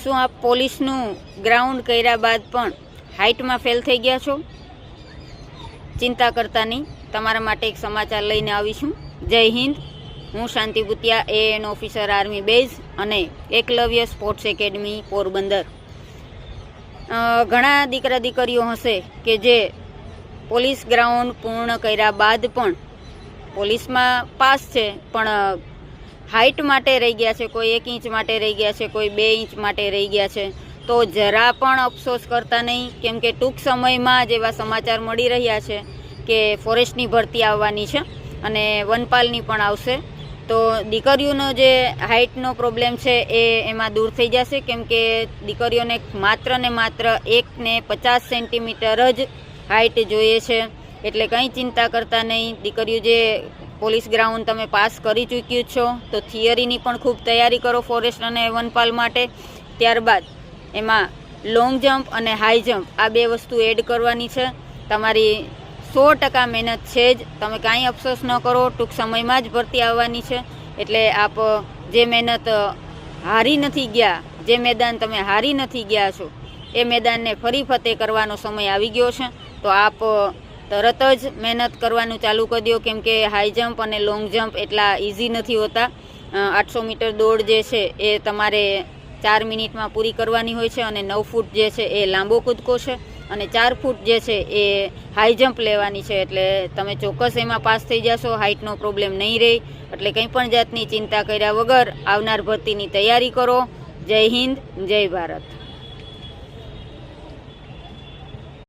શું આપ પોલીસનું ગ્રાઉન્ડ કર્યા બાદ પણ હાઇટમાં ફેલ થઈ ગયા છો? ચિંતા કરતા નહીં, તમારા માટે એક સમાચાર લઈને આવીશું. જય હિન્દ. હું શાંતિ ભૂતિયા, એએન ઓફિસર, આર્મી બેઝ અને એકલવ્ય સ્પોર્ટ્સ એકેડમી પોરબંદર. ઘણા દીકરા દીકરીઓ હશે કે જે પોલીસ ગ્રાઉન્ડ પૂર્ણ કર્યા બાદ પણ પોલીસમાં પાસ છે, પણ હાઇટ માટે રહી ગયા છે. કોઈ 1 ઇંચ માટે રહી ગયા છે, કોઈ 2 ઇંચ માટે રહી ગયા છે. તો જરા પણ અફસોસ કરતા નહીં, કેમ કે ટૂંક સમયમાં જ એવા સમાચાર મળી રહ્યા છે કે ફોરેસ્ટની ભરતી આવવાની છે અને વનપાલની પણ આવશે. તો દીકરીઓનો જે હાઇટનો પ્રોબ્લેમ છે એમાં દૂર થઈ જશે, કેમ કે દીકરીઓને માત્ર ને માત્ર 1.50 સેન્ટીમીટર જ હાઇટ જોઈએ છે. એટલે કંઈ ચિંતા કરતા નહીં. દીકરીઓ જે પોલીસ ગ્રાઉન્ડ તમે પાસ કરી ચૂક્યું છો, તો થિયરીની પણ ખૂબ તૈયારી કરો ફોરેસ્ટ અને વનપાલ માટે. ત્યારબાદ એમાં લોંગ જમ્પ અને હાઈ જમ્પ આ 2 વસ્તુ એડ કરવાની છે. તમારી 100% મહેનત છે જ, તમે કાંઈ અફસોસ ન કરો. ટૂંક સમયમાં જ ભરતી આવવાની છે. એટલે આપ જે મહેનત હારી નથી ગયા, જે મેદાન તમે હારી નથી ગયા છો, એ મેદાનને ફરી ફતેહ કરવાનો સમય આવી ગયો છે. તો આપ તરત જ મહેનત કરવાનું ચાલુ કરી દો, કેમ કે હાઈ જમ્પ અને લોંગ જમ્પ એટલા ઇઝી નથી હોતા. 800 મીટર દોડ જે છે એ તમારે 4 મિનિટમાં પૂરી કરવાની હોય છે, અને 9 ફૂટ જે છે એ લાંબો કૂદકો છે, અને 4 ફૂટ જે છે એ હાઈ જમ્પ લેવાની છે. એટલે તમે ચોક્કસ એમાં પાસ થઈ જશો, હાઇટનો પ્રોબ્લેમ નહીં રહે. એટલે કંઈ પણ જાતની ચિંતા કર્યા વગર આવનાર ભરતીની તૈયારી કરો. જય હિન્દ, જય ભારત.